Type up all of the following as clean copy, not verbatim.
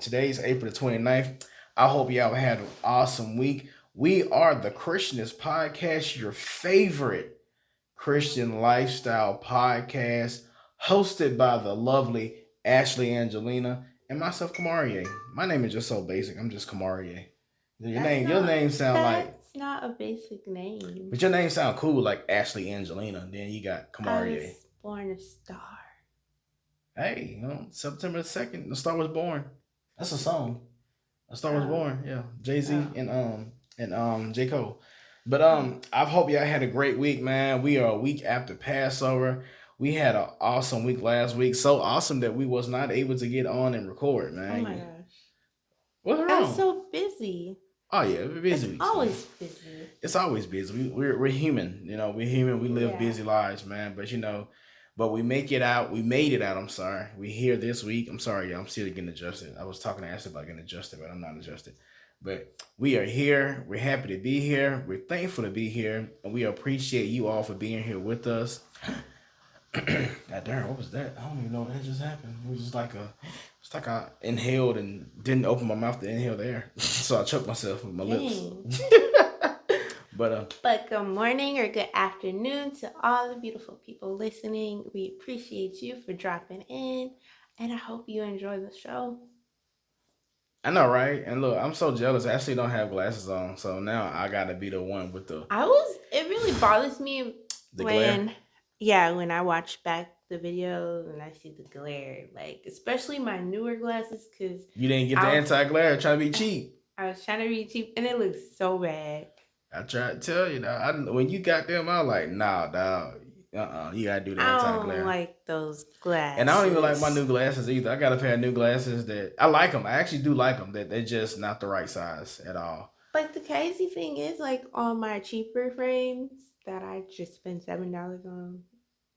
Today's April the 29th. I hope y'all had an awesome week. We are the Christianist Podcast, your favorite Christian lifestyle podcast, hosted by the lovely Ashley Angelina and myself, Kamarie. My name is just so basic. I'm just Kamarie. Your name sound like, That's not a basic name. but your name sound cool like Ashley Angelina. Then you got I Kamarie. was born a star. Hey, September 2nd, the star was born. That's a song. A Star Was Born, yeah. Jay Z Oh. and J Cole. But Oh. I hope y'all had a great week, man. We are a week after Passover. We had an awesome week last week. So awesome that we was not able to get on and record, Oh my man. gosh. What's I was wrong? so busy. Oh yeah, we're It's busy weeks, man. always busy. It's always busy. We're human, we're human. We live Yeah. busy lives, man. But we make it out. We made it out. I'm sorry. We here this week. I'm sorry, y'all. I'm still getting adjusted. I was talking to Ashley about getting adjusted, but I'm not adjusted. But we are here. We're happy to be here. We're thankful to be here, and we appreciate you all for being here with us. God damn, what was that? I don't even know what that just happened. It was just it's like I inhaled and didn't open my mouth to inhale the air, so I choked myself with my lips. But good morning or good afternoon to all the beautiful people listening. We appreciate you for dropping in, and I hope you enjoy the show. I know, right? And look, I'm so jealous. I actually don't have glasses on, so now I gotta be the one with It really bothers me the glare. when I watch back the video and I see the glare, like, especially my newer glasses, because You didn't get the I was, anti-glare, trying to be cheap. I was trying to be cheap and it looks so bad. I tried to tell you, dog. When you got them, I was like, nah, dog. You gotta do the I don't anti-glare. like those And I don't even like my glasses. new glasses either. I got a pair of new glasses that I like them. I actually do like them. That they're just not the right size at all. But the crazy thing is, like, on my cheaper frames that I just spent $7 on,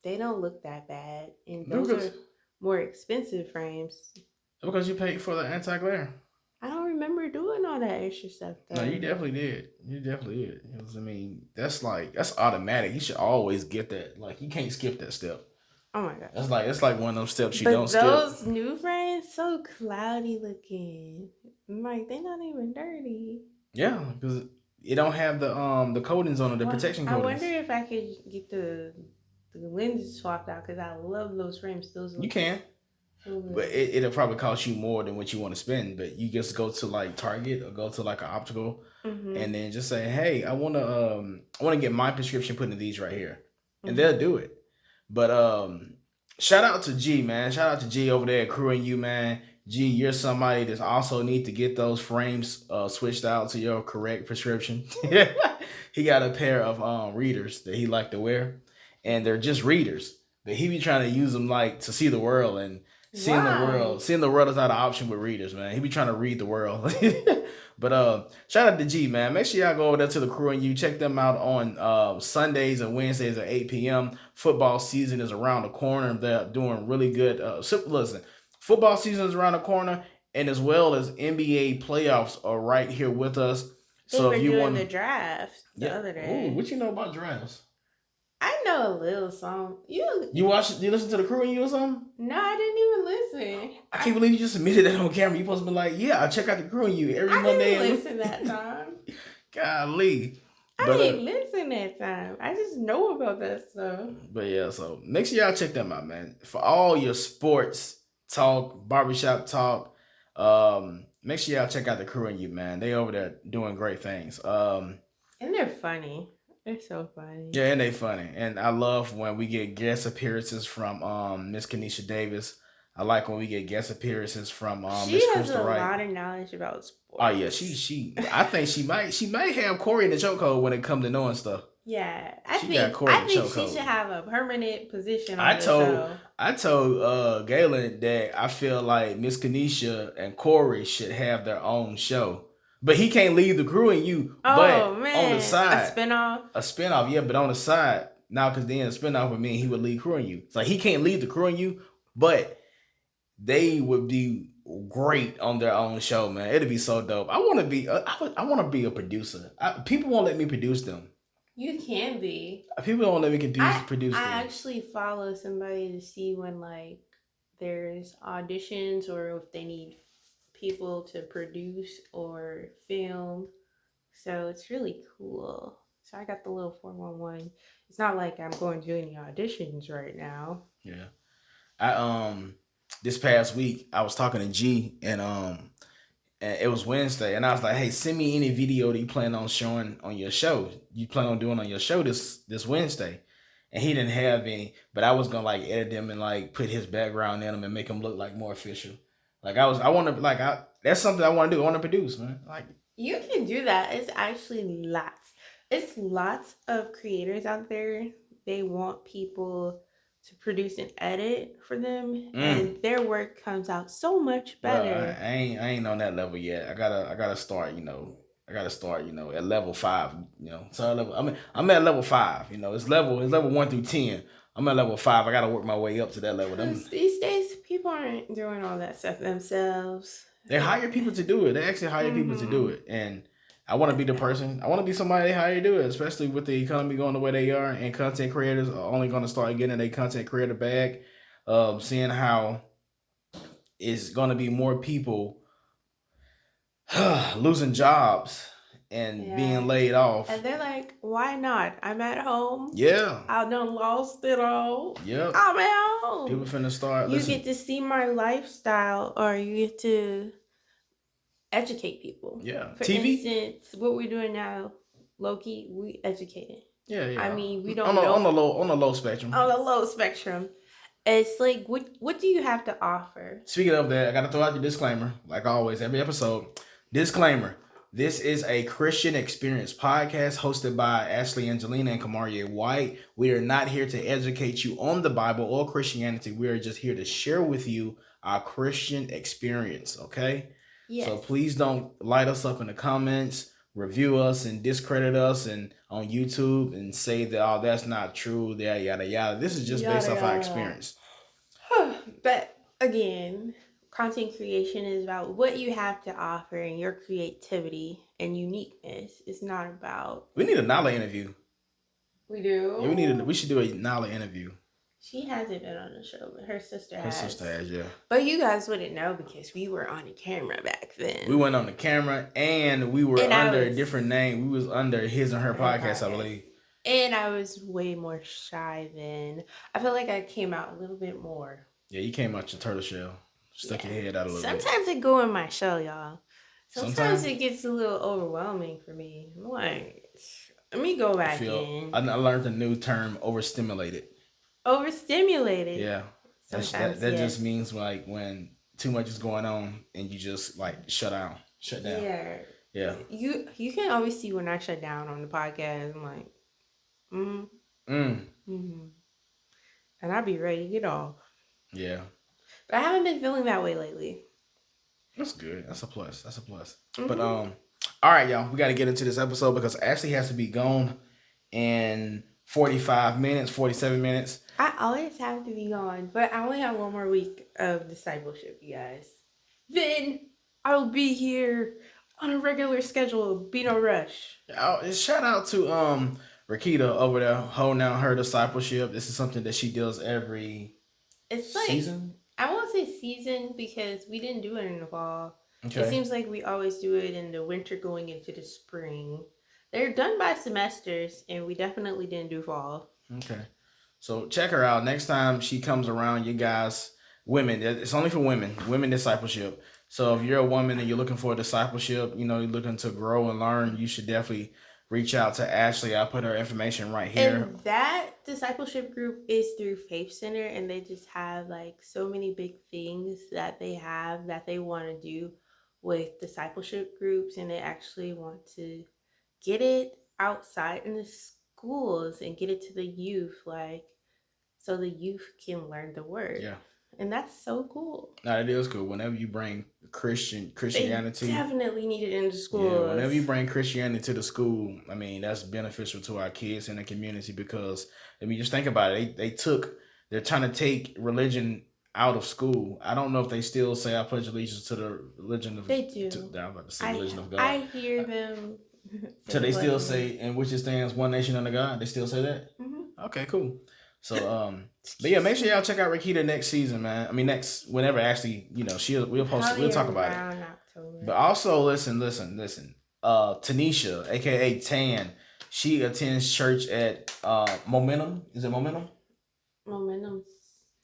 they don't look that bad. And those Because are more expensive frames. because you paid for the anti-glare. I don't remember doing all that extra stuff No, you though. definitely did. You definitely did. I mean, that's automatic. You should always get that. Like you can't skip that step. Oh my gosh. That's like one of those steps you don't But skip. those new frames so cloudy looking. I'm like, they're not even dirty. Yeah, because it don't have the coatings on it, the protection I wonder coatings. if I could get the lenses swapped out because I love those frames. Those You look can, so but good. it'll probably cost you more than what you want to spend. But you just go to like Target or go to like an optical, Mm-hmm. and then just say, "Hey, I want to get my prescription put in these right here," and Mm-hmm. they'll do it. But shout out to G, man. Shout out to G over there at Crew and You, man. G, you're somebody that also need to get those frames switched out to your correct prescription. He got a pair of readers that he like to wear, and they're just readers. But he be trying to use them like to see the world, and Why? seeing the world is not an option with readers, man. He be trying to read the world. But shout out to G, man. Make sure y'all go over there to the Crew and You. Check them out on Sundays and Wednesdays at 8 p.m. Football season is around the corner. They're doing really good. Listen, football season is around the corner, and as well as NBA playoffs are right here with us. They So were if you doing the want, draft the yeah. other Ooh, day. what you know about drafts? I know a little song. You listen to the Crew and You or something? No, I didn't even listen. I can't believe you just admitted that on camera. You supposed to be like, yeah, I check out the Crew and You every I Monday. didn't listen that time. Golly. I But didn't listen that time. I just know about that stuff. But yeah, so make sure y'all check them out, man. For all your sports talk, barbershop talk, make sure y'all check out the Crew and You, man. They over there doing great things. And they're funny. They're so funny. Yeah, and they funny. And I love when we get guest appearances from Miss Kenesha Davis. I like when we get guest appearances from She Miss has Crystal a Wright. lot of knowledge about Oh yeah, sports. she I think she might have Corey in the chokehold when it comes to knowing stuff. Yeah, She got Corey I in the think she chokehold. should have a permanent position I on the told show. I told Galen that I feel like Miss Kenesha and Corey should have their own show. But he can't leave the Crew and You. Oh But on the man, a side, spinoff. a spinoff, yeah, but on the side, now because then a spinoff would mean he would leave Crew and You. So he can't leave the Crew and You, but they would be great on their own show, man. It'd be so dope. I want to be I want to be a producer. People won't let me produce them. You can be. People don't let me produce I them. actually follow somebody to see when, like, there's auditions or if they need people to produce or film. So it's really cool. So I got the little 411. It's not like I'm going to any auditions right now. Yeah. I this past week I was talking to G and it was Wednesday and I was like, hey, send me any video that you plan on showing on your show. You plan on doing on your show this Wednesday. And he didn't have any, but I was gonna like edit them and like put his background in them and make them look like more official. Like I want to like I that's something I want to do. I want to produce, man. Like You can do that. It's actually lots. It's lots of creators out there. They want people to produce and edit for them, mm, and their work comes out so much bro, better. I ain't on that level yet. I gotta start. I gotta start. At level 5. So level. I'm at level 5. It's level 1 through 10. I'm at level 5. I gotta work my way up to that level. Because these days, people aren't doing all that stuff themselves. They hire people to do it. They actually hire people to do Mm-hmm. it, and I want to be the person. I want to be somebody they hire to do it, especially with the economy going the way they are, and content creators are only going to start getting their content creator bag. Seeing how it's going to be more people losing jobs and Yeah. being laid off. And they're like, why not? I'm at home. Yeah. I done lost it all. Yep. I'm at People home. finna start. You Listen. get to see my lifestyle, or you get to educate people. Yeah. For TV. instance, what we're doing now, Loki, we educated. Yeah, I yeah. mean, we On don't the know on the low spectrum. on the low spectrum. It's like, what do you have to offer? Speaking of that, I got to throw out your disclaimer, like always, every episode. Disclaimer: this is a Christian Experience podcast hosted by Ashley Angelina and Kamaria White. We are not here to educate you on the Bible or Christianity. We are just here to share with you our Christian experience. Okay. Yes. So please don't light us up in the comments, review us and discredit us and on YouTube and say that that's not true, yada yada yada. This is just based off our experience. But again, content creation is about what you have to offer and your creativity and uniqueness. It's not about. We need a Nala interview. We do. Yeah, we should do a Nala interview. She hasn't been on the show, but her sister has. Her sister has, yeah. But you guys wouldn't know because we were on the camera back then. We went on the camera and we were under a different name. We was under his and her podcast, I believe. And I was way more shy then. I feel like I came out a little bit more. Yeah, you came out your turtle shell. Stuck your head out a little bit. Sometimes it go in my shell, y'all. Sometimes it gets a little overwhelming for me. I'm like, let me go back in. I learned a new term, overstimulated. Overstimulated. Yeah. That just means like when too much is going on and you just like shut down. Yeah. Yeah. You can always see when I shut down on the podcast. I'm like, and I'll be ready to get off. Yeah. But I haven't been feeling that way lately. That's good. That's a plus. But all right, y'all. We got to get into this episode because Ashley has to be gone in 45 minutes, 47 minutes. I always have to be gone, but I only have one more week of discipleship, you guys. Then I'll be here on a regular schedule. Be no rush. Shout out to Rakita over there holding down her discipleship. This is something that she does every season. I won't say season because we didn't do it in the fall. Okay. It seems like we always do it in the winter going into the spring. They're done by semesters, and we definitely didn't do fall. Okay. So check her out. Next time she comes around, you guys, women, it's only for women discipleship. So if you're a woman and you're looking for a discipleship, you're looking to grow and learn, you should definitely reach out to Ashley. I'll put her information right here. And that discipleship group is through Faith Center, and they just have like so many big things that they have that they want to do with discipleship groups, and they actually want to get it outside in the schools and get it to the youth, like so the youth can learn the word. Yeah. And that's so cool. No, it is cool. Whenever you bring Christianity, they definitely need it in the schools. Yeah, whenever you bring Christianity to the school, I mean, that's beneficial to our kids in the community because, I mean, just think about it. They're trying to take religion out of school. I don't know if they still say I pledge allegiance to the religion of. They do. I'm about to say religion of God. I hear them. So they still say, in which it stands one nation under God. They still say that. Mm-hmm. Okay, cool. So but yeah, make Excuse sure y'all me. check out Rakita next season, man. I mean next whenever actually, we'll Probably talk about it. around But October. also listen. Tanisha, aka Tan, she attends church at Momentum. Is it Momentum? Momentum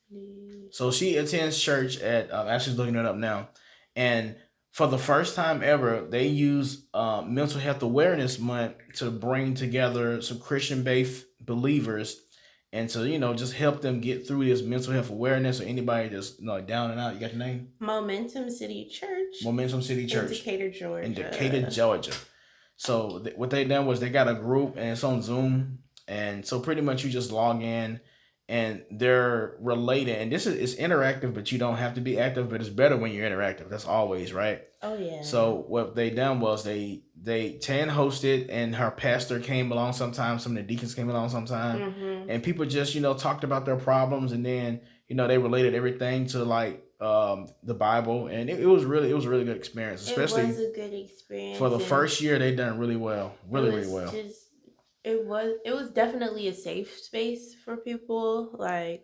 City. So she attends church at. Actually, looking it up now, and for the first time ever, they use Mental Health Awareness Month to bring together some Christian-based believers, and to just help them get through this mental health awareness. Or anybody just down and out. You got the name? Momentum City Church Momentum City in Church Decatur, in Decatur, Georgia. Georgia. So what they done was they got a group and it's on Zoom, and so pretty much you just log in, and they're related. And this is it's interactive, but you don't have to be active. But it's better when you're interactive. That's always right. Oh yeah. So what they done was they Tan hosted, and her pastor came along sometimes. Some of the deacons came along sometime, Mhm. and people just talked about their problems, and then they related everything to like the Bible, and it was a really good experience, It was especially a good for experience, the and first year. They done really well, it really was well. just it was definitely a safe space for people like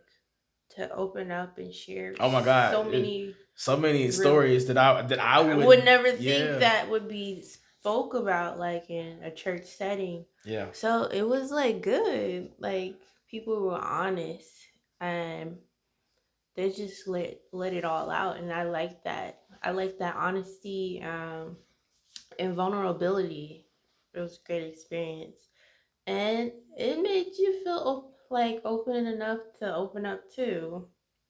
to open up and share Oh my God, so many so many real. stories that I I would would, never think yeah, that would be spoke about like in a church setting. yeah, So it was like good. Like people were honest and they just let it all out, and I like that. I like that honesty and vulnerability. It was a great experience, and it made you feel like open enough to open up too.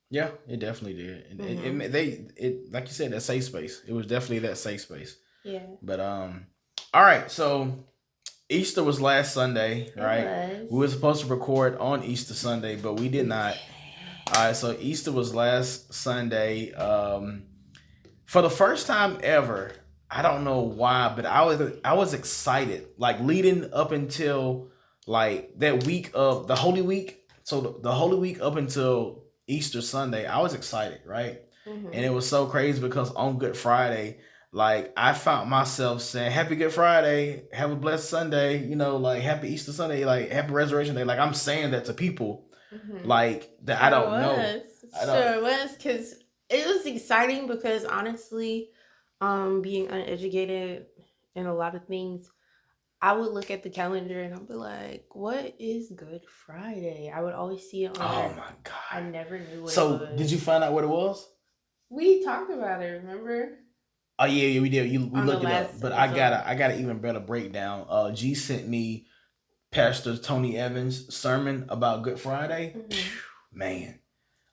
yeah. It definitely did. Hmm. It like you said, that safe space. It was definitely that safe space. Yeah, But all right. So Easter was last Sunday, it right? We were was. supposed to record on Easter Sunday, but we did We not. did All right. So Easter was last Sunday. For the first time ever, I don't know why, but I was excited. Like leading up until like that week of the Holy Week. So the Holy Week up until Easter Sunday, I was excited, right? it. And Hmm. it was so crazy because on Good Friday, like I found myself saying, "Happy Good Friday, have a blessed Sunday," like Happy Easter Sunday, like Happy Resurrection Day. Like I'm saying that to people, Hmm. like that I Sure don't know. was. I don't. Sure was because it was exciting because honestly, being uneducated in a lot of things, I would look at the calendar and I'd be like, "What is Good Friday?" I would always see it on Oh there. my I God. never knew what it So did you was. find out what it was? We talked about it, remember, Oh yeah, yeah, we did. We on the looked it up, last but I got episode. a I got an even better breakdown. G sent me Pastor Tony Evans' sermon about Good Friday. Hmm. Man,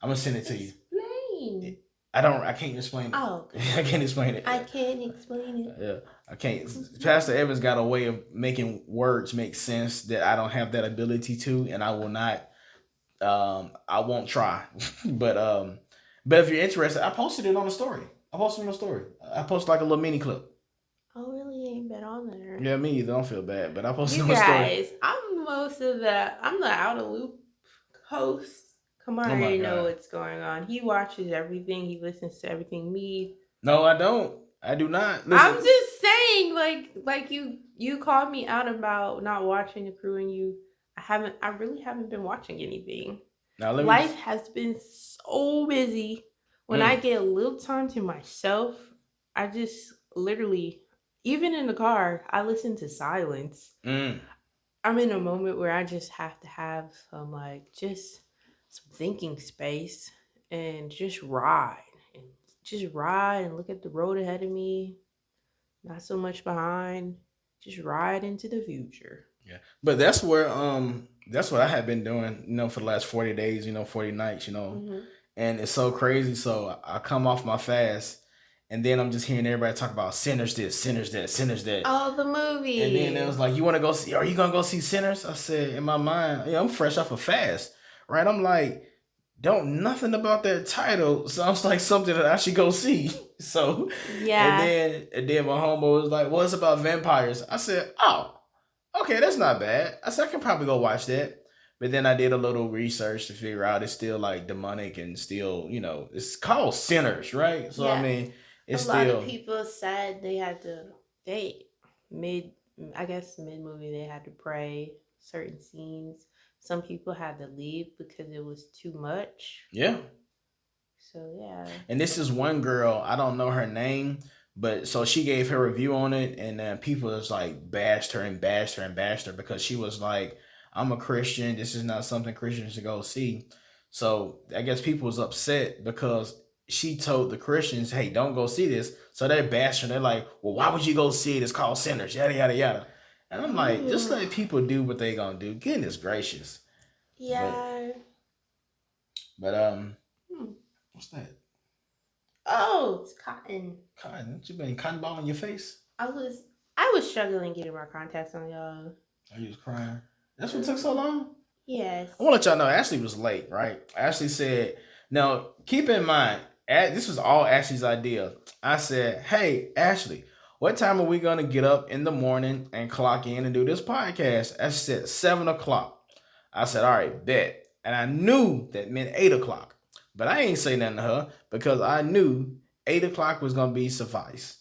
I'm gonna send it to you. Explain. I can't explain it. Oh, I okay. can't explain it. I can't explain it. Yeah, I can't. Pastor Evans got a way of making words make sense that I don't have that ability to, and I will not. I won't try. but but if you're interested, I posted it on the story. I posted it on the story. I posted like a little mini clip. Oh, really ain't been on there. Yeah, me either. Don't feel bad, but I posted You on the story. guys, I'm the out of loop host. Kamar Oh my already know God. what's going on. He watches everything. He listens to everything. Me, No, I don't. I do not. I'm Listen. just saying, like you called me out about not watching the crew, and I really haven't been watching anything. Now let me. Life has been so busy. When I Mm, get a little time to myself, I just literally, even in the car, I listen to silence. mm. I'm in a moment where I just have to have some like just some thinking space and just ride and look at the road ahead of me, not so much behind, just ride into the future. Yeah, but that's what I have been doing. For the last 40 days. 40 nights. Hmm. And it's so crazy. So I come off my fast, and then I'm just hearing everybody talk about sinners this, sinners that, sinners that. Oh, the And then it was movie. like, you want to go see? Are you gonna go see Sinners? I said in my mind, yeah, I'm fresh off a fast, right? I'm like, don't nothing about that title sounds like something that I should go see. So, Yeah. and then my homeboy was like, well, it's about vampires. I said, oh, okay, that's not bad. I said I can probably go watch that. But then I did a little research to figure out it's still like demonic and still, it's called Sinners, right? So I Yeah. mean, A it's lot of still. people said they had to they mid I guess mid movie they had to pray certain scenes some people had to leave because it was too much. Yeah. So yeah. And this is one girl, I don't know her name, but so she gave her review on it, and then people just like bashed her and bashed her and bashed her because she was like, I'm a Christian. This is not something Christians should go see. So I guess people was upset because she told the Christians, hey, don't go see this. So they're bashing. They're like, well, why would you go see it? It's called sinners, yada, yada, yada. And I'm like, just Ooh. let people do what they gonna do. Goodness gracious. But, Yeah. but, Hmm. what's that? Oh, it's cotton. Cotton, what you been cotton ball in your face? I was I was struggling getting my contacts on, y'all. Are you was crying? That's what took so long? I Yes. want to let y'all know Ashley was late, right? Ashley said, now keep in mind, this was all Ashley's idea. I said, hey, Ashley, what time are we going to get up in the morning and clock in and do this podcast? Ashley said, 7 o'clock. I said, all right, bet. And I knew that meant 8 o'clock. But I ain't say nothing to her because I knew 8 o'clock was going to be suffice.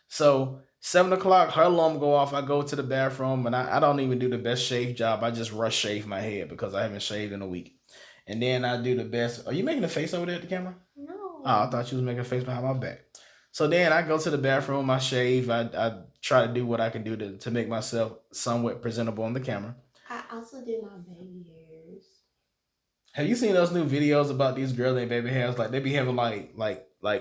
So 7 o'clock, her alarm go off. I go to the bathroom, and I don't even do the best shave job. I just rush shave my head because I haven't shaved in a week. And then I do the best. Are you making a face over there at the camera? Oh, I No. thought you was making a face behind my back. So then I go to the bathroom. I shave. I try to do what I can do to make myself somewhat presentable on the camera. I also did my baby hairs. Have you seen those new videos about these girls and baby hairs? Like they be having like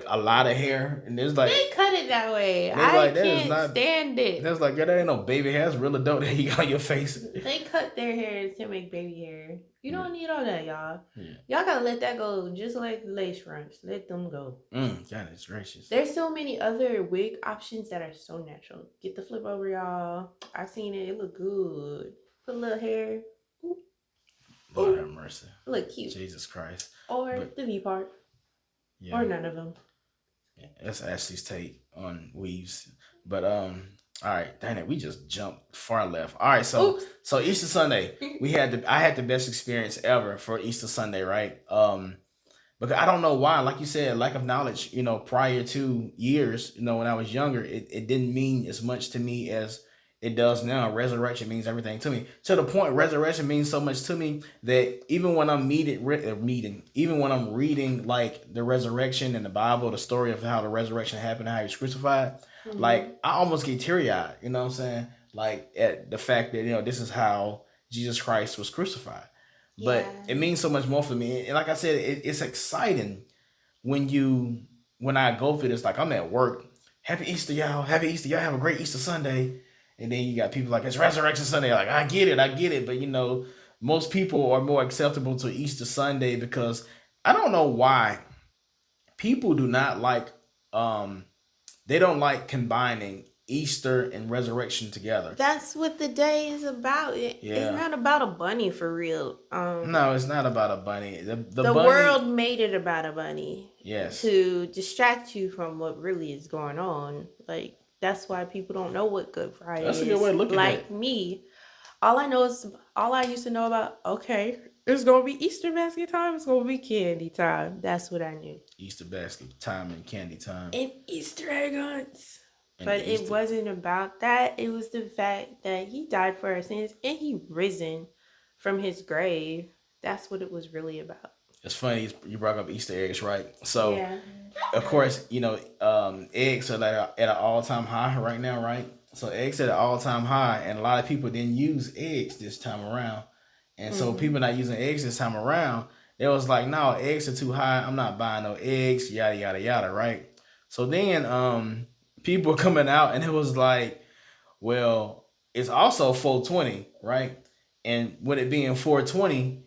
a lot of hair, and there's like They cut it that way. they I like that is can't not. stand it. That's like, girl, that ain't no baby hair. That's real adult that you got on your face. They cut their hair to make baby hair. You Yeah. don't need all that, y'all. Yeah. Y'all gotta let that go, just like the lace fronts. Let them go. God is gracious. There's so many other wig options that are so natural. Get the flip over, y'all. I seen it. It look good. Put a little hair. Ooh, Lord ooh, have mercy. look cute. Jesus Christ. Or But the V part. yeah, Or none of them. yeah, that's Ashley's take on weaves. But all right, dang it, we just jumped far left. All right, so Oops. so Easter Sunday, I had the best experience ever for Easter Sunday, right? Because I don't know why, like you said, lack of knowledge, prior to years, when I was younger, it didn't mean as much to me as it does now. Resurrection means everything to me. To the point, resurrection means so much to me that even when I'm even when I'm reading like the resurrection in the Bible, the story of how the resurrection happened, how he was crucified, Mm-hmm. like I almost get teary eyed. You know what I'm saying? Like at the fact that this is how Jesus Christ was crucified, Yeah. but it means so much more for me. And like I said, it's exciting when I go through this. Like I'm at work. Happy Easter, y'all. Happy Easter, y'all. Have a great Easter Sunday. And then you got people like it's Resurrection Sunday. Like I get it. But most people are more acceptable to Easter Sunday because I don't know why people do not like um they don't like combining Easter and resurrection together. That's what the day is about. It's Yeah. not about a bunny for real. No, it's not about a bunny. The The bunny. world made it about a bunny Yes. to distract you from what really is going on. Like that's why people don't know what Good That's a Friday good is. way to look at Like that. me, all I know is all I used to know about. Okay, it's gonna be Easter basket time. It's gonna be candy time. That's what I knew. Easter basket time and candy time And Easter egg hunts. and But the it Easter. wasn't about that. It was the fact that he died for our sins and he risen from his grave. That's what it was really about. It's funny you brought up Easter eggs, right? So Yeah. of course, eggs are like at an all time high right now, right? So eggs at an all time high, and a lot of people didn't use eggs this time around, and so Mm-hmm. people not using eggs this time around. It was like, no, eggs are too high. I'm not buying no eggs. Yada yada yada, right? So then, people coming out, and it was like, well, it's also 420, right? And with it being 420,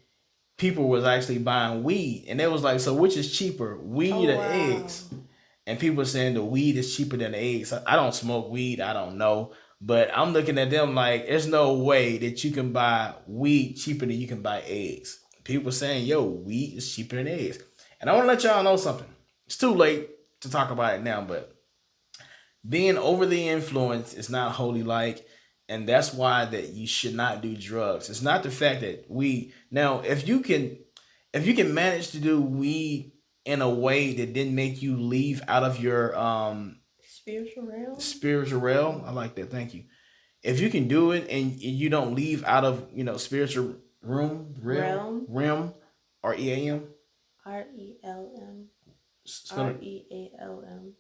people was actually buying weed, and it was like, so which is cheaper, weed Oh or wow. eggs? And people saying the weed is cheaper than the eggs. I don't smoke weed, I don't know, but I'm looking at them like there's no way that you can buy weed cheaper than you can buy eggs. People saying, yo, weed is cheaper than eggs. And I want to let y'all know something. It's too late to talk about it now, but being over the influence is not holy like, and that's why that you should not do drugs. It's not the fact that we now, if you can manage to do weed in a way that didn't make you leave out of your Spiritual realm? spiritual realm. I like that, thank you. If you can do it and you don't leave out of spiritual Realm. rim, REAM. RELM. Spell it. REALM.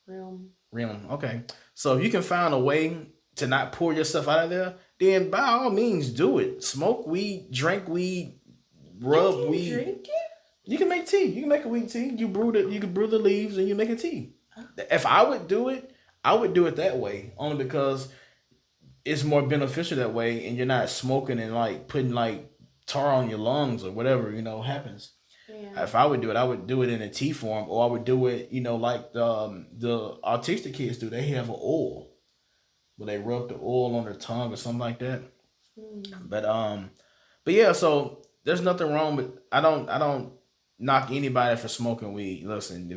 Realm. Realm. Okay. So if you can find a way to not pour yourself out of there, then by all means do it. Smoke weed, drink weed, You rub can weed. drink it? You can make tea. You can make a weed tea. You brew it. You can brew the leaves and you make a tea. Oh. If I would do it, I would do it that way only because it's more beneficial that way, and you're not smoking and like putting like tar on your lungs or whatever happens. Yeah. If I would do it, I would do it in a tea form, or I would do it, like the autistic kids do. They have an oil where they rub the oil on their tongue or something like that. Mm. But yeah, so there's nothing wrong with I don't knock anybody for smoking weed. Listen,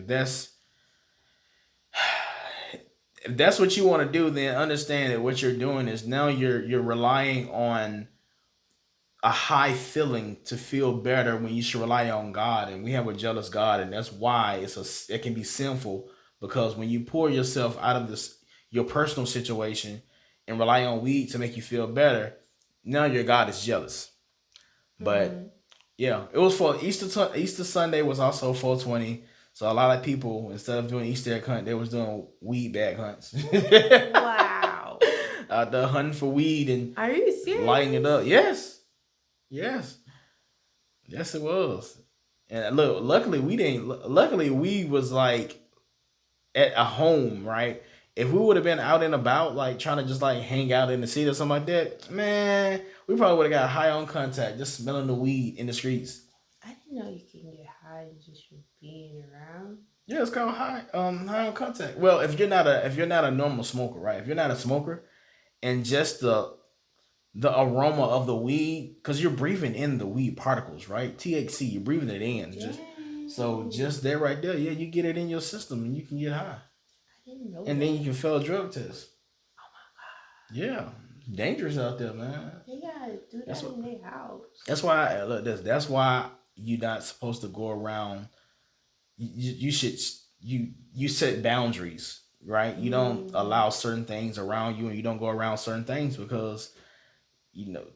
if that's what you want to do, then understand that what you're doing is now you're relying on a high feeling to feel better when you should rely on God, and we have a jealous God, and that's why it can be sinful, because when you pour yourself out of this your personal situation and rely on weed to make you feel better, now your God is jealous. But Mm. yeah, it was for Easter. Easter Sunday was also 420. So a lot of people, instead of doing Easter egg hunt, they was doing weed bag hunts. Wow. Out there hunting for weed and Are you lighting it up. serious? Yes, yes, yes, it was. And look, luckily we didn't. Luckily we was like at a home, right? If we would have been out and about, like trying to just like hang out in the city or something like that, man, we probably would have got high on contact, just smelling the weed in the streets. I didn't know you can get high just from being around. Yeah, it's called high on contact. Well, if you're not a normal smoker, right? If you're not a smoker, and just the aroma of the weed, because you're breathing in the weed particles, right? THC, you're breathing it in. Just Dang. there, right there, yeah, you get it in your system and you can get high, I didn't know and then you that. can fail a drug test. Oh my Yeah, dangerous out there, man. god. They gotta do That's that what. in their house. That's why. Look, that's why you're not supposed to go around. You should you set boundaries, right? You don't Mm. allow certain things around you, and you don't go around certain things because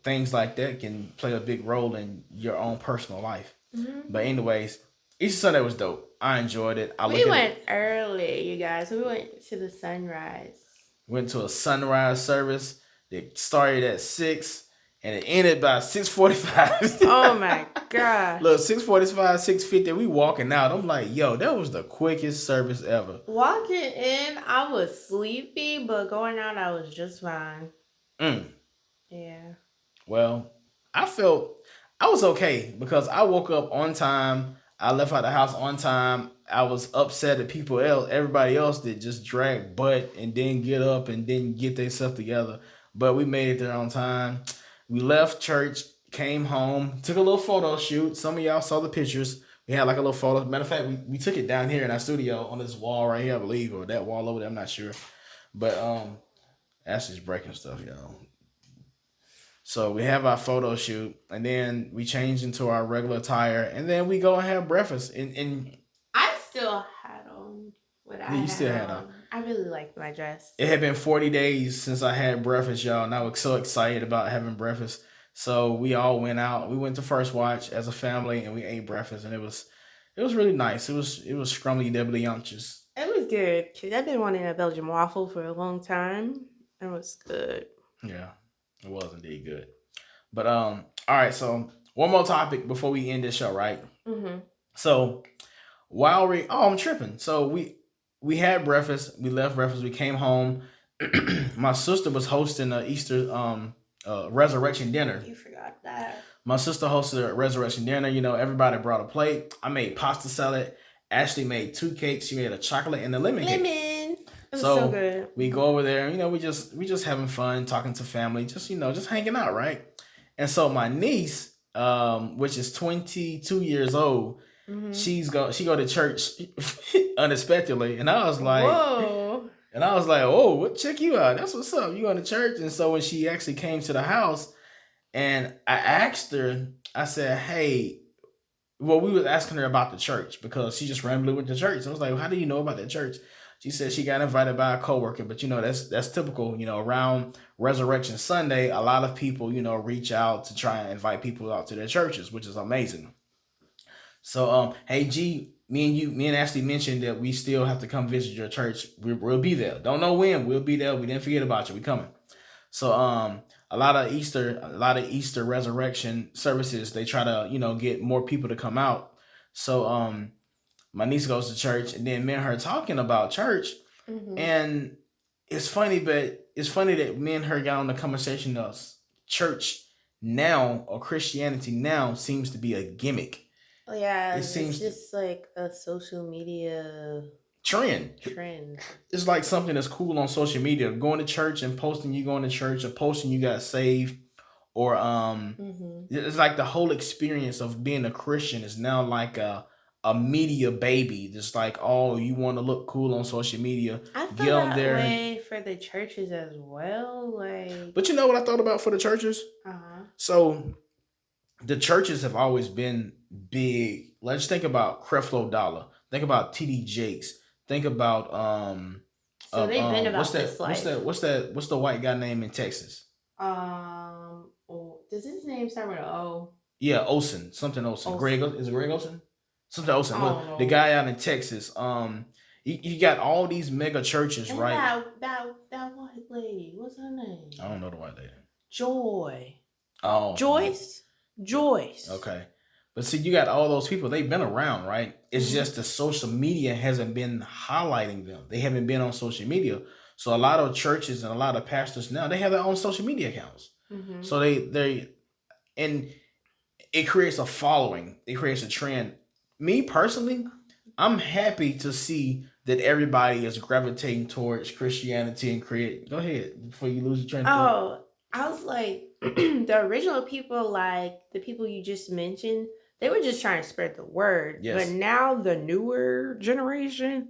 things like that can play a big role in your own personal life. But Hmm. anyways, Easter Sunday was dope. I enjoyed it. I We look at went it. early, you guys. We went to the sunrise. Went to a sunrise service that started at 6 and it ended by 6:45. Oh my Look, gosh. 6:45, 6:50. We walking out. I'm like, yo, that was the quickest service ever. Walking in, I was sleepy, but going out, I was just fine. Mm. Yeah. Well, I felt I was okay because I woke up on time. I left out the house on time. I was upset at everybody else that just dragged butt and didn't get up and didn't get themselves together. But we made it there on time. We left church, came home, took a little photo shoot. Some of y'all saw the pictures. We had like a little photo. Matter of fact, we took it down here in our studio on this wall right here, I believe, or that wall over there. I'm not sure. But that's just breaking stuff, y'all. So we have our photo shoot, and then we change into our regular attire, and then we go and have breakfast. And I still had on what I you had still had a. on. I really liked my dress. It had been 40 days since I had breakfast, y'all, and I was so excited about having breakfast. So we all went out. We went to First Watch as a family, and we ate breakfast, and it was really nice. It was scrumbly debbly unctuous. It was good because I've been wanting a Belgian waffle for a long time. It was good. Yeah, it was indeed good. But all right. So one more topic before we end this show, right? Hmm. So while I'm tripping. So we had breakfast. We left breakfast. We came home. My sister was hosting a Easter resurrection dinner. You forgot that. My sister hosted a resurrection dinner. Everybody brought a plate. I made pasta salad. Ashley made two cakes. She made a chocolate and a lemon cake. Lemon. It was so So good. we go over there. We just having fun, talking to family, just hanging out, right? And so my niece, which is 22 years old, Hmm. she go to church unexpectedly, and Whoa. I was like, oh, what, check you out? That's what's up. You going to church? And so when she actually came to the house, and I asked her, I said, hey, well, we was asking her about the church because she just randomly went to church. I was like, well, how do you know about that church? She said she got invited by a coworker, but that's typical. Around Resurrection Sunday, a lot of people reach out to try and invite people out to their churches, which is amazing. So hey G, me and Ashley mentioned that we still have to come visit your church. We'll be there. Don't know when. We'll be there. We didn't forget about you. We coming. So a lot of Easter resurrection services, they try to get more people to come out. So my niece goes to church, and then me and her talking about church, Mm-hmm. and it's funny that me and her got on the conversation of church now, or Christianity now, seems to be a gimmick. Oh, yeah, It it's seems to just like a social media trend. trend. It's like something that's cool on social media. Going to church and posting you going to church, or posting you got saved, or Mm-hmm. it's like the whole experience of being a Christian is now like a media baby. Just like, oh, you want to look cool on social media, I get feel on that there. way for the churches as well. Like, But you know what I thought about for the churches? uh huh. So the churches have always been big. Let's think about Creflo Dollar. Think about TD Jakes. Think about So they've been what's about that this what's life. that what's that what's the white guy name in Texas? Oh, does his name start with an O? Yeah, Olsen, something Olsen. Greg, Olsen. is it Greg Olsen? Something Olsen. I Well, don't the know. guy out in Texas. You got all these mega churches, And right? that white lady, what's her I name? don't know the white lady. Joy. Oh, Joyce. Joyce. okay. But see, you got all those people. They've been around, right? It's Mm-hmm. just the social media hasn't been highlighting them. They haven't been on social media. So a lot of churches and a lot of pastors now, they have their own social media accounts. Mm-hmm. So they and it creates a following. It creates a trend. Me personally, I'm happy to see that everybody is gravitating towards Christianity and create. Go ahead before you lose your train of thought. Oh, I was like, the original people, like the people you just mentioned, they were just trying to spread the word. But Yes. now the newer generation,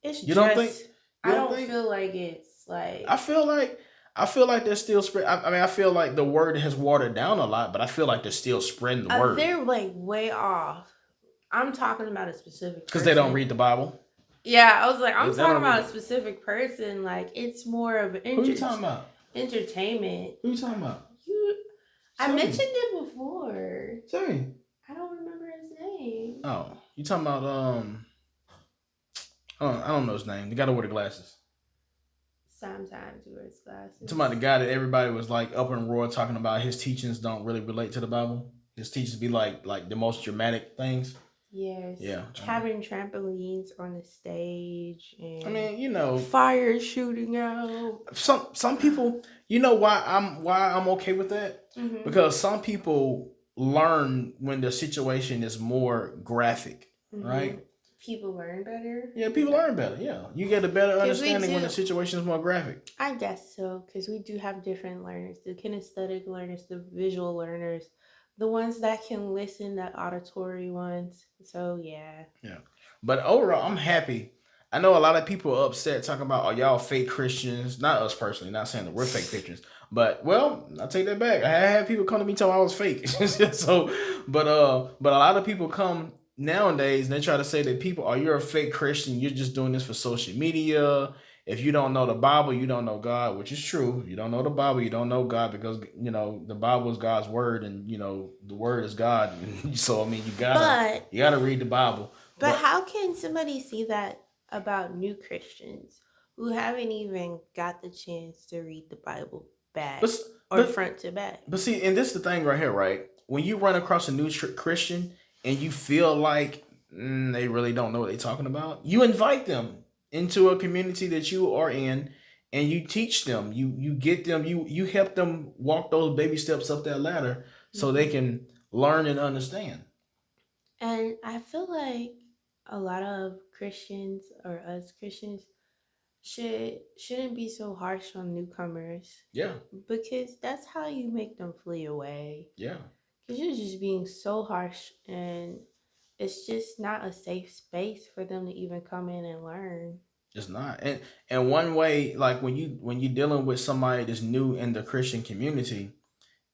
it's You don't think? just, You I don't don't think? feel like it's I like, feel like I feel like they're still spread. I mean, I feel like the word has watered down a lot, but I feel like they're still spreading the word they're like way off. I'm talking about a specific because they don't person. read the Bible. Yeah, I was like, They I'm talking don't read about a it. specific person. Like, it's more of Who you talking about? entertainment. Who you talking about? You, I Tell mentioned me. it before. Tell me. I don't remember his name. Oh, you talking about I don't know his name. The guy that wear the glasses. Sometimes he wears You talking about the glasses. guy that everybody was like up in roar talking about his teachings don't really relate to the Bible. His teachings be like the most dramatic things. Yes, Yeah. having trampolines on the stage I and mean, fire shooting out. some people, you know why I'm okay with that? Mm-hmm. Because some people learn when the situation is more graphic, Mm-hmm. right? People learn better. Yeah, Is people that learn better. Yeah, you get a better because we understanding when the do? situation is more graphic. I guess so, because we do have different learners: the kinesthetic learners, the visual learners, the ones that can listen, the auditory ones. So yeah. Yeah. But overall, I'm happy. I know a lot of people are upset talking about, oh, y'all fake Christians. Not us personally, not saying that we're fake Christians. But well, I'll take that back. I had people come to me telling I was fake. So but a lot of people come nowadays and they try to say that people, oh, you're a fake Christian, you're just doing this for social media. If you don't know the Bible, you don't know God, which is true. If you don't know the Bible, you don't know God, because the Bible is God's word, and the word is God. So I mean, you gotta But you gotta read the Bible. But But how can somebody see that about new Christians who haven't even got the chance to read the Bible back but or but front to back? but see, and this is the thing right here, right? When you run across a new Christian and you feel like they really don't know what they're talking about, you invite them into a community that you are in, and you teach them. You get them. You help them walk those baby steps up that ladder so they Hmm. can learn and understand. And I feel like a lot of Christians or us Christians shouldn't be so harsh on newcomers Yeah, because that's how you make them flee away. yeah. Because you're just being so harsh and it's just not a safe space for them to even come in and learn. It's not. And one way, like when you're dealing with somebody that's new in the Christian community,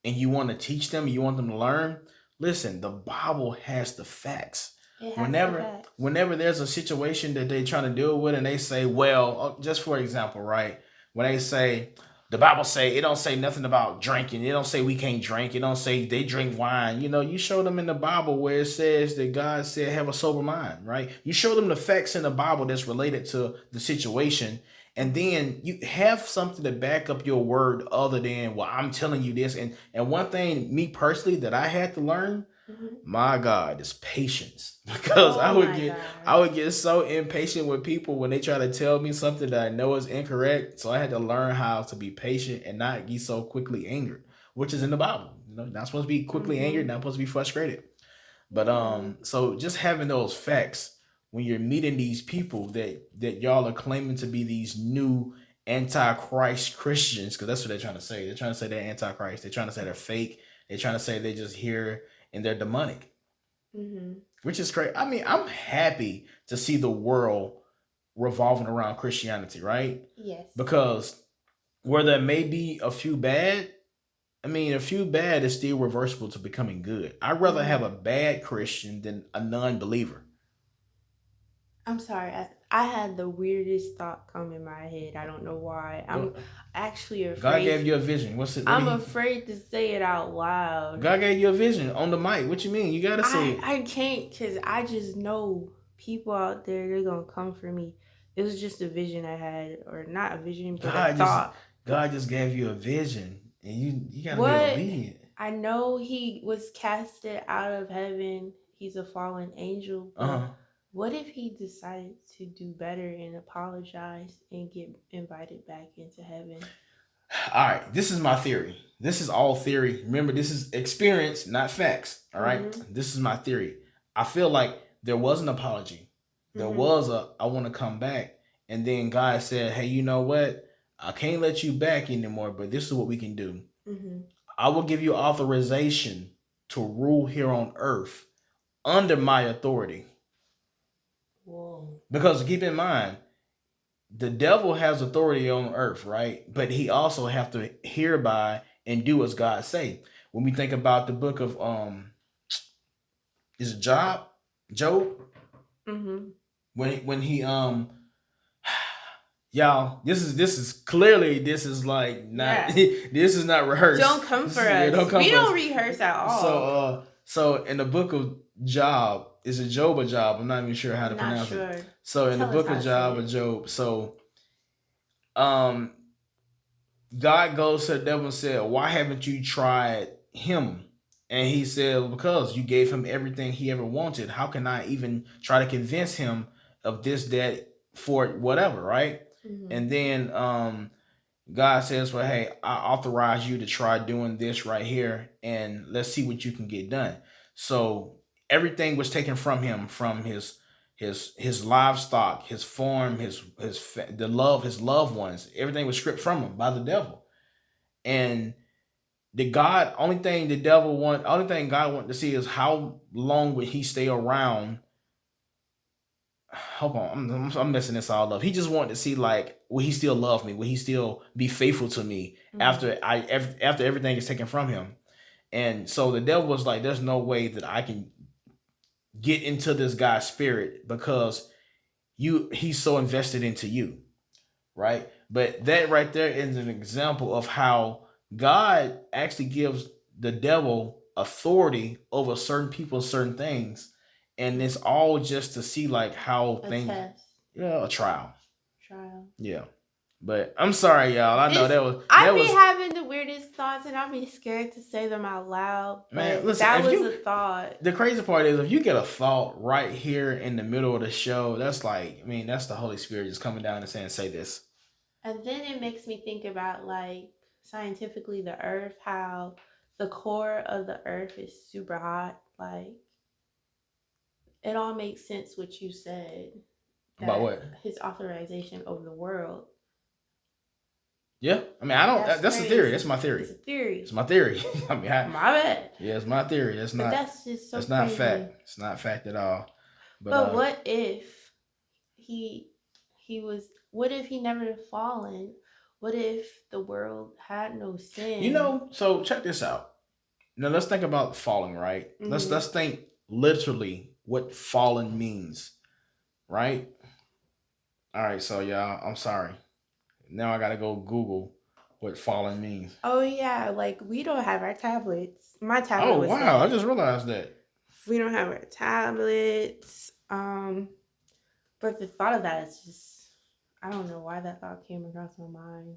and you want to teach them, you want them to learn. Listen, the Bible has the facts. It has to Whenever facts. whenever there's a situation that they're trying to deal with, and they say, well, just for example, right? When they say the Bible say it don't say nothing about drinking. It don't say we can't drink. It don't say they drink wine. You show them in the Bible where it says that God said have a sober mind, right? You show them the facts in the Bible that's related to the situation, and Mm-hmm. then you have something to back up your word other than, well, I'm telling you this. And one thing, me personally, that I had to learn, Mm-hmm. my God, is patience. Because I Oh would my get I gosh. would get so impatient with people when they try to tell me something that I know is incorrect. So I had to learn how to be patient and not get so quickly angered, which is in the Bible. Not supposed to be quickly angered, Mm-hmm. not supposed to be frustrated. But Yeah. so just having those facts when you're meeting these people that y'all are claiming to be these new antichrist Christians, because that's what they're trying to say. They're trying to say they're antichrist. They're trying to say they're fake. They're trying to say they just here and they're demonic, Mm-hmm. which is great. I mean, I'm happy to see the world revolving around Christianity, right? Yes. Because where there may be a few bad, I mean, a few bad is still reversible to becoming good. I'd rather have Mm-hmm. a bad Christian than a non-believer. I'm sorry. I had the weirdest thought come in my head. I don't know why. I'm Go- actually God afraid. gave you a vision. What's it? What do I'm you? afraid to say it out loud. God gave you a vision on the mic. What you mean? You gotta say it. I can't because I just know people out there, they're gonna come for me. It was just a vision I had, or not a vision, but a God just thought. God just gave you a vision, and you gotta be What? obedient. I know he was casted out of heaven. He's a fallen angel, Uh but huh. what if he decided to do better and apologize and get invited back into heaven? All right, this is my theory. This is all theory. Remember, this is experience, not facts. All right, Mhm. this is my theory. I feel like there was an apology. There Mhm. was a I want to come back, and then God said, "Hey, you know what? I can't let you back anymore, but this is what we can do. Mhm. I will give you authorization to rule here on earth under my authority." Whoa. Because keep in mind, the devil has authority on earth, right? But he also have to hereby and do as God say. When we think about the book of is it Job, Mhm. when he y'all, this is clearly, this is like not Yeah. this is not rehearsed. Don't come for Yeah, don't us. come We for us. don't rehearse at So all. so in the book of Job, is it Job or Job? I'm not even sure how to I'm not pronounce it. sure. So in the Tell us book how of to say Job or it. Job, so um God goes to the devil and said, "Why haven't you tried him?" And he said, well, "Because you gave him everything he ever wanted. How can I even try to convince him of this, that, for whatever, right?" Mhm. And then God says, "Well, hey, I authorize you to try doing this right here, and let's see what you can get done." So everything was taken from him, from his livestock, his farm, his loved ones. Everything was stripped from him by the devil. And the God only thing God wanted to see is how long would he stay around. Hold on, I'm messing this all up. He just wanted to see, like, will he still love me? Will he still be faithful to me Mhm. after everything is taken from him? And so the devil was like, "There's no way that I can get into this guy's spirit because he's so invested into you, right?" But that right there is an example of how God actually gives the devil authority over certain people, certain things, and it's all just to see like how A things, test. yeah, a trial. Trial. Yeah. But I'm sorry, y'all. I know This that I be was having the weirdest thoughts and I be scared to say them out loud, man. but Listen, that if was you a thought. the crazy part is if you get a thought right here in the middle of the show, that's like, I mean, that's the Holy Spirit just coming down and saying, "Say this." And then it makes me think about like scientifically the earth, how the core of the earth is super hot. Like it all makes sense what you said, About that what? his authorization over the world. Yeah. I mean, I don't. That's That's the theory. That's crazy. my theory. It's a It's theory. my theory. I mean, My bad. yeah, it's my theory. But that's just so That's not crazy. fact. It's not fact at all. But But what if he he was, what if he never fallen? What if the world had no sin? so check this out. Now let's think about falling, right? Let's Mhm. think literally. what fallen means, right? All right, so y'all, I'm sorry. Now I gotta go Google what fallen means. Oh yeah, like we don't have our tablets. My tablet Oh was wow, I dead. just realized that. We don't have our tablets. But the thought of that is just, I don't know why that thought came across my mind.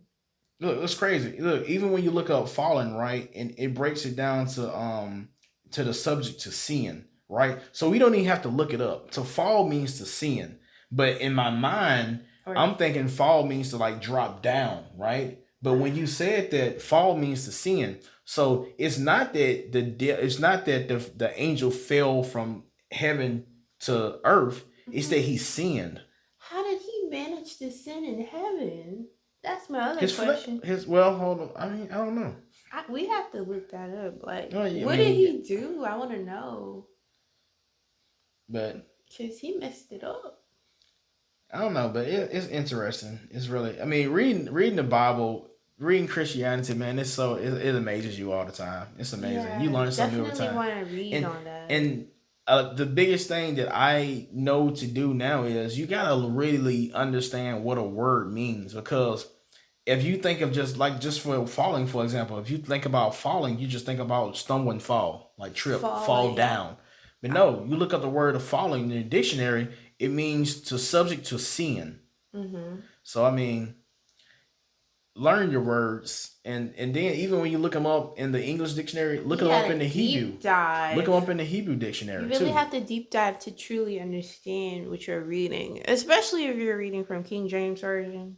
Look, it's crazy. Look, even when you look up fallen, right, and it breaks it down to the subject to sin, right? So we don't even have to look it up. To fall means to sin. But in my mind, Or I'm thinking fall means to like drop down, right? But when you said that fall means to sin, so it's not that it's not that the angel fell from heaven to earth. It's that Mhm. he sinned. How did he manage to sin in heaven? That's my other His flesh, question. his well, hold on. I mean, I don't know. We have to look that up. Like, No, I what did mean, he do? I want to know. but Because he messed it up. I don't know. But it's interesting. It's really. I mean, reading the Bible, reading Christianity, man. It's so it amazes you all the time. It's amazing. You Yeah, learn something new every definitely time. want to read And on that. and the biggest thing that I know to do now is you gotta really understand what a word means because if you think of just for falling, for example, if you think about falling, you just think about stumble and fall, like trip, fall Falling. down. But no, you look up the word of falling in the dictionary, it means to subject to sin. Mm-hmm. So I mean, learn your words, and then even when you look them up in the English dictionary, look You them up gotta in the Hebrew. deep Look them dive. up in the Hebrew You dictionary really too. have to deep dive to truly understand what you're reading, especially if you're reading from King James Version.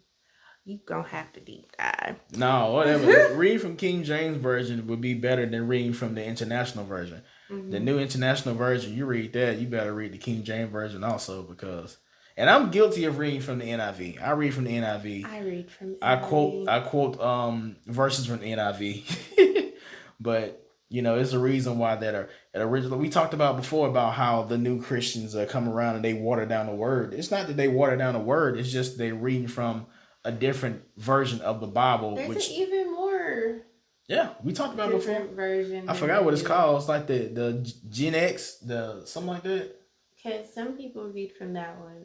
You gonna have to deep dive. No, whatever. Reading from King James version would be better than reading from the international version. The Hmm. new international version, you read that, you better read the King James version also because. And I'm guilty of reading from the NIV. I read from the NIV. I read from I NIV. quote verses from the NIV. But it's a reason why that are original. We talked about before about how the new Christians come around and they water down the word. It's not that they water down the word. It's just they reading from a different version of the Bible, There's an which even more yeah, we talked about it before. different version I than forgot we what it's do. called. It's like the Gen X, the something like that. Because some people read from that one.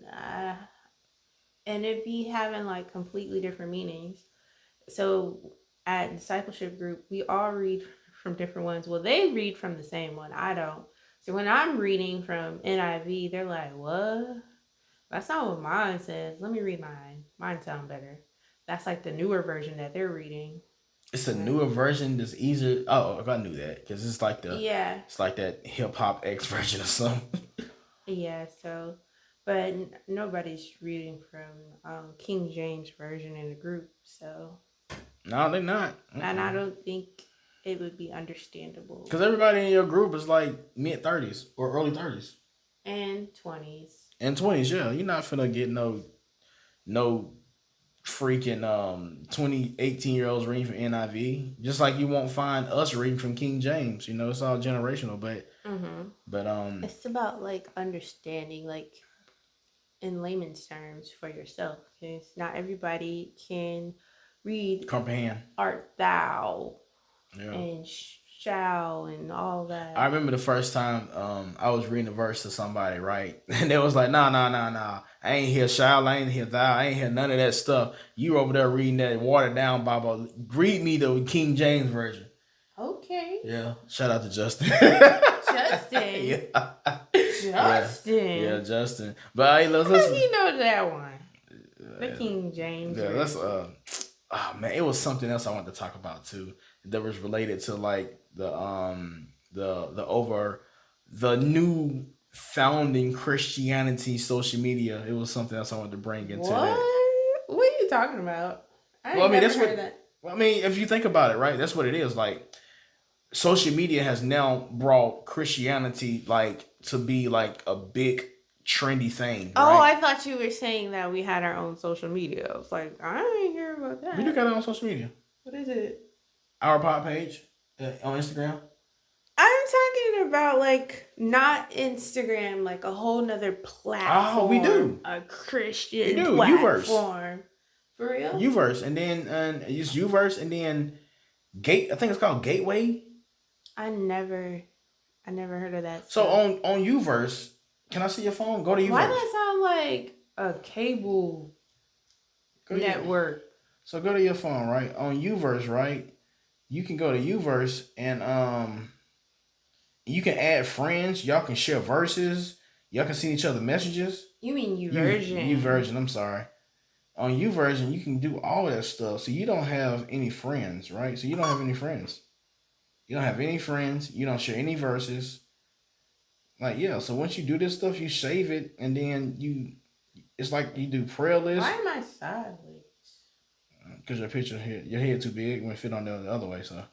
And it be having like completely different meanings. So at discipleship group, we all read from different ones. Well, they read from the same one. I don't. So when I'm reading from NIV, they're like, "What? That's not what mine says. Let me read mine. Mine sound better." That's like the newer version that they're reading. It's a And newer version that's easier. Oh, I knew that because yeah, it's like that hip hop X version or something. yeah. So, but nobody's reading from King James version in the group. So, No, they're not. and I don't think it would be understandable. Because everybody in your group is like mid 30s or early 30s And 20s. and 20s. Yeah, you're not finna get no freaking 18 year olds reading from NIV. Just like you won't find us reading from King James. It's all generational. Mm-hmm. But It's about like understanding, like in layman's terms for yourself, because not everybody can read comprehend. art thou Yeah. and shall and all I that. remember the first time I was reading a verse to somebody, right? And they was like, nah, nah, nah, nah. I ain't hear shall, I ain't hear thou, I ain't hear none of that stuff. You over there reading that watered down Bible. Read me the King James Version. Okay. Yeah. Shout out to Justin. Justin. Yeah. Yeah. Yeah, Justin. Justin. But hey, let's How do listen. you know that one? The Yeah, King James yeah, let's version. oh man, it was something else I wanted to talk about too that was related to like the over the new founding Christianity social media. It was something else I wanted to bring into What? that. What are you talking about? I Well, ain't I mean never that's what heard of that. I mean if you think about it, right? That's what it is. Like social media has now brought Christianity like to be like a big trendy thing, Oh, right? I thought you were saying that we had our own social media. I was like, I ain't hear about We do that. got it on social media. What is it? Our pod page on Instagram. I'm talking about like not Instagram, like a whole nother Oh, we platform, do. a We Christian do. Uverse. platform. For real? Uverse. And then use Uverse and then Gate I think it's called Gateway. I never, I never heard of that So stuff. on Uverse, Can I see your phone? Go to Why Uverse. that sound like a cable Go to your. network? So go to your phone, right? On Uverse, right? You can go to Uverse and you can add friends. Y'all can share verses. Y'all can see each other messages. You mean You Uversion? version. I'm sorry. On U version, you can do all that stuff. So you don't have any friends, right? So you don't have any friends. You don't have any friends. You don't share any verses. Like yeah. So once you do this stuff, you save it, and then you. It's like you do prayer Why list am I sideways? because your picture here, your head too big when it fit on the other way. So,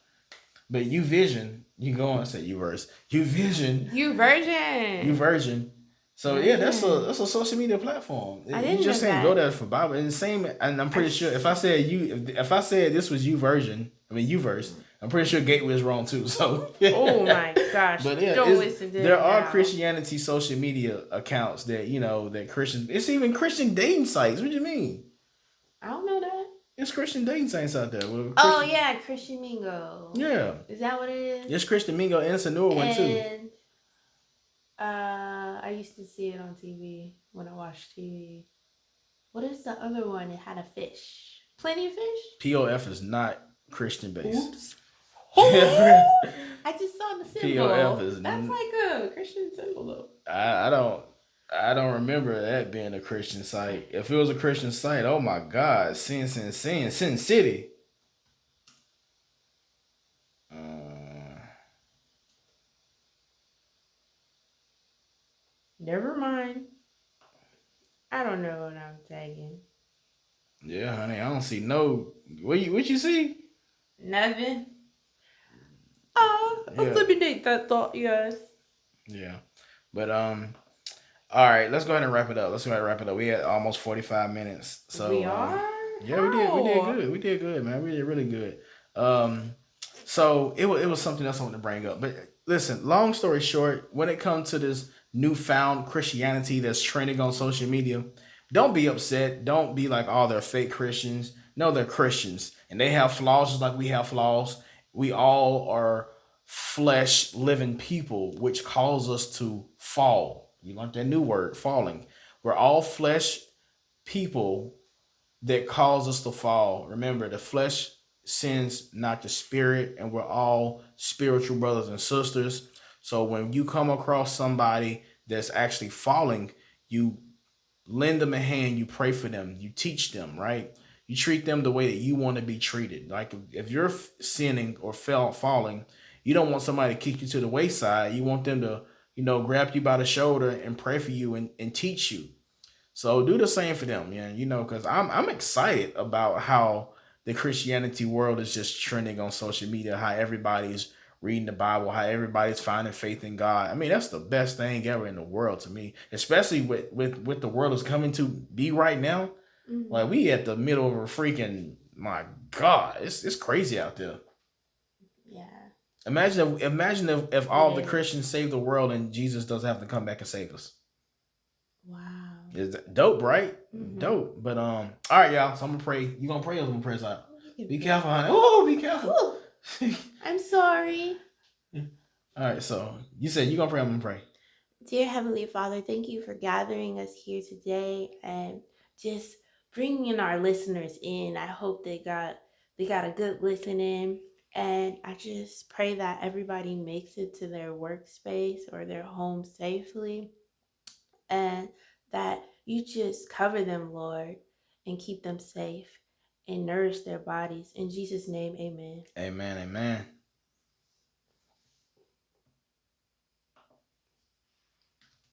but you vision, you go on and say you verse, you vision, you Uversion. version. So yeah, Version. that's a social media platform. I You didn't know just saying go that. there for Bible and the same. And I'm I pretty sure if I just. said if I said this was you version, I mean you verse, I'm pretty sure Gateway is wrong too. So, Oh my gosh! but yeah, Don't it's listen to there him are now. Christianity social media accounts that that Christians. It's even Christian dating sites. What do you mean? I don't know that. It's Christian dating sites out there. Well, Oh Christian, yeah, Christian Mingo. yeah, Is that what it is? it's Christian Mingo and it's a newer one too. And I used to see it on TV when I watched TV. What is the other one? It had a fish. Plenty of fish? POF is not Christian based. Oops. Oh! I just saw the POF symbol. is That's like a Christian symbol though. I don't I don't remember that being a Christian site. If it was a Christian site, oh my God, Sin City. Uh, Never mind. I don't know what I'm tagging. yeah, honey, I don't see no. What you see? Nothing. Yeah, Eliminate that thought, yes. yeah, but all right, let's go ahead and wrap it up. Let's go ahead and wrap it up. We had almost 45 minutes, We so are? yeah, we did How? good. We did good, man. We did really good. Um, so it was something else I wanted to bring up. But listen, long story short, when it comes to this newfound Christianity that's trending on social media, don't be upset. Don't be like, oh, they're fake Christians. No, they're Christians, and they have flaws just like we have flaws. We all are flesh living people, which cause us to fall. You learned that new word, falling. We're all flesh people that cause us to fall. Remember, the flesh sins not the spirit, and we're all spiritual brothers and sisters. So when you come across somebody that's actually falling, you lend them a hand, you pray for them, you teach them, right? You treat them the way that you want to be treated. Like if you're sinning or falling, you don't want somebody to kick you to the wayside. You want them to, grab you by the shoulder and pray for you and teach you. So do the same for them, yeah. Because I'm excited about how the Christianity world is just trending on social media. How everybody's reading the Bible, how everybody's finding faith in God. I mean, that's the best thing ever in the world to me. Especially with the world is coming to be right now. Like Mm-hmm. we at the middle of a freaking my God, it's crazy out there. Yeah, Imagine if it all the is. Christians save the world and Jesus doesn't have to come back and save us. Wow. It's dope, right? Mm-hmm. Dope. But all right, y'all. So I'm gonna pray. You gonna pray or I'm gonna pray out? You can Be pray. careful, honey. Oh, be careful. Whew. I'm sorry. All right. So you said you gonna pray. I'm gonna pray. Dear Heavenly Father, thank you for gathering us here today and just bringing our listeners in. I hope they got a good listening, and I just pray that everybody makes it to their workspace or their home safely, and that you just cover them, Lord, and keep them safe and nourish their bodies. In Jesus' name, amen. Amen. Amen.